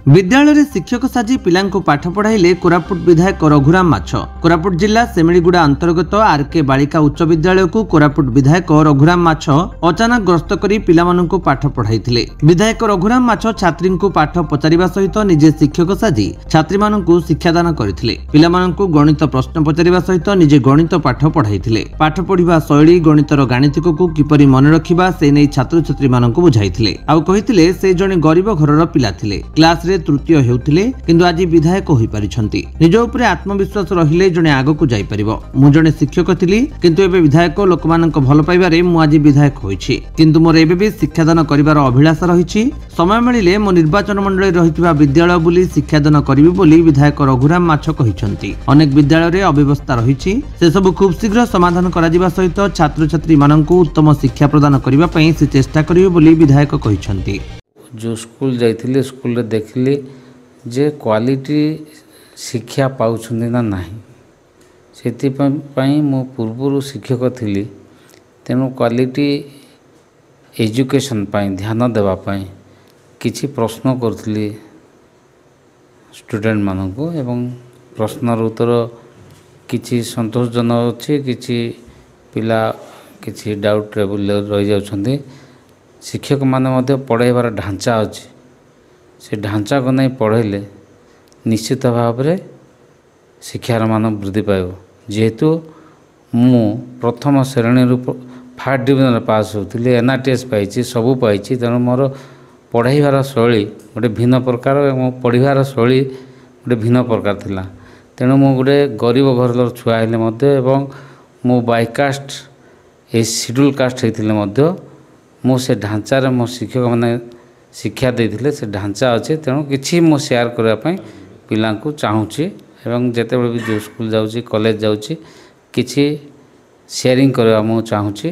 विद्यालय शिक्षक साजी पिलांको पाठ पढ़ाइले कोरापुट विधायक रघुराम माछ। कोरापुट जिला सेमिलीगुड़ा अंतर्गत आरके बालिका उच्च विद्यालय को कोरापुट विधायक रघुराम माछ अचानक गस्त करी पिलामानंकु पाठ पढ़ाइथिले। विधायक रघुराम माछ छात्री को पाठ पचारिबा सहित निजे शिक्षक साजी छात्री मानंकु शिक्षादान करथिले। पिलामानंकु गणित प्रश्न पचारिबा सहित निजे गणित पाठ पढ़ाइथिले। पाठ पढ़िबा शैली गणितर गाणितिक को किपरि मन रखिबा से नै छात्र छात्री मानंकु बुझाइथिले। आउ कहिथिले से जने गरीब घरर पिला थिले। क्लास रे तृतीय हेउथिले किंतु आज विधायक होई परिछंती। निज उपरे आत्मविश्वास रहिले जने आगकु जाई परिबो। मु जने शिक्षक थिली किंतु एबे विधायक लोकमानक भल पाइबारे मु आज विधायक होईछि। किंतु मोर एबे भी शिक्षादान करिवार अभिलाषा रहिछि। समय मिलिले मो निर्वाचन मंडली रहितबा विद्यालय बुली शिक्षादान करिवि बोली विधायक रघुराम माछ कहिछंती। अनेक विद्यालय रे अव्यवस्था रहिछि से सब खूब शीघ्र समाधान करा जिबा सहित छात्र छात्री माननकु उत्तम शिक्षा प्रदान करिबा पई से चेष्टा करिवि बोली विधायक कहिछंती। जो स्कूल जाइथिले स्कूल रे देखिले जे क्वालिटी शिक्षा पाउछन्ती ना नाही। सेति पई मो पूर्वरु शिक्षक थिली तेनु क्वालिटी एजुकेशन पई ध्यान देबा पई किछि प्रश्न करथिली स्टूडेंट माननको एवं प्रश्नर उत्तर किछि संतोषजनक अछि किछि पिला किछि डाउट लेवल रहि जाउछन्ती। शिक्षक माने मध्य पढ़ाइबार ढांचा अच्छी से ढांचा को नहीं पढ़ेले निश्चित भाव में शिक्षार मान वृद्धि पाइब। जेहेतु मु प्रथम श्रेणी फास्ट डिविजन पास होती एनआरटीएस पाई सबू पाई तेणु मोर पढ़ाइबार शैली गोटे भिन्न प्रकार और पढ़ार शैली गोटे भिन्न प्रकार थिला। तेणु मु गोटे गरीब घर छुआ हेले मध्य एवं मु बायकास्ट ए शेड्यूल कास्ट होते मो से ढांचा रे मो शिक्षक मैंने शिक्षा देते से ढांचा अच्छे तेणु किसी मो शेयर करने पिला चाहूँगी एवं जिते भी जो स्कूल जाऊँगी कॉलेज जाऊँगी किसी शेयरिंग करवा मु चाहूँगी।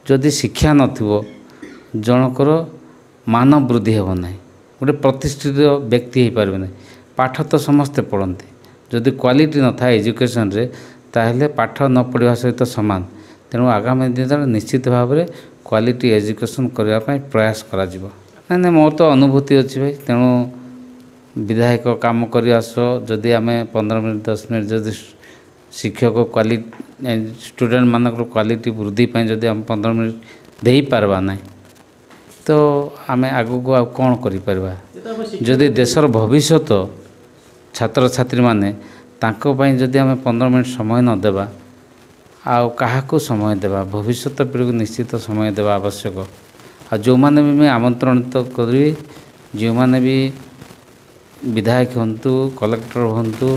जदि शिक्षा नथिबो जनकर मान वृद्धि हेब ना गोटे प्रतिष्ठित व्यक्ति हो पारे ना। पाठ तो समस्ते पढ़ते जदि क्वालिटी न था एजुकेशन रे ताहले पाठ न पढ़ा सहित समान। तेणु आगामी दिन निश्चित भाव में क्वालिटी एजुकेशन करने प्रयास करा जिवो। ना मोर तो अनुभूति अच्छी भाई तेणु विधायक काम कर आस जदि आम 15 मिनट 10 मिनट जदि शिक्षक क्वालिटी स्टूडेंट मानक क्वालिटी वृद्धि जदि आम 15 मिनट दे पारबा ना तो आम आगू को कौन कर जदि देशर भविष्य छात्र छात्री माने तांको पई जदि आम 15 मिनट समय न देबा आउ काहाको समय देवा भविष्य पीढ़ी को निश्चित समय देवा आवश्यक। आ जो माने भी मैं आमंत्रणित करी जो माने भी विधायक हंतु कलेक्टर हंतु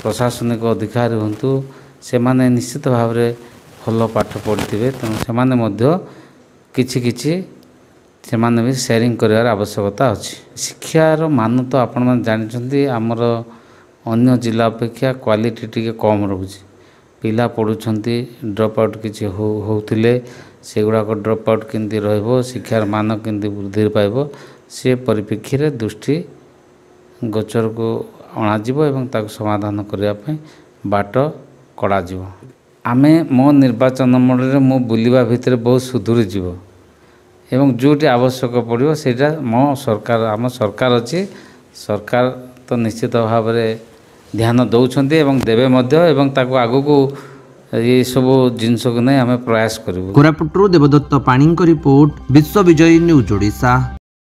प्रशासनिक अधिकारी हंतु से माने निश्चित भाव में भल पाठ पढ़िथिबे तेणु से माने मध्य किछि किछि से माने भी शेयरिंग करिवार आवश्यकता अछि। शिक्षार मान तो आपण माने जानिछन्ती हमर अन्य जिला अपेक्षा क्वालिटी टिके कम रहुछि। पिला पढ़ुछन्ती ड्रप आउट किछि होउथिले से गुड़ाक ड्रप आउट केमती रहिबो शिक्षार मान केमती वृद्धि पाइब से परिप्रेक्षी रे दृष्टि गोचर को अणाजिबो एवं ताको समाधान करिया पई बाट कड़ा जिवो। आमे मो निर्वाचन मंडली मो बुलिबा भितर बहुत सुधुरी जिवो एवं जोटी आवश्यक पड़िबो सेटा मो सरकार आम सरकार अछि। सरकार तो निश्चित भाव में ध्यान दौरान एवं देवे मध्य एवं ताको आगु को ये सब जिनस को नहीं आम प्रयास करूँ। कोरापुटरू देवदत्त पाणीଙ୍କ रिपोर्ट विश्व विजयी न्यूज ओडिशा।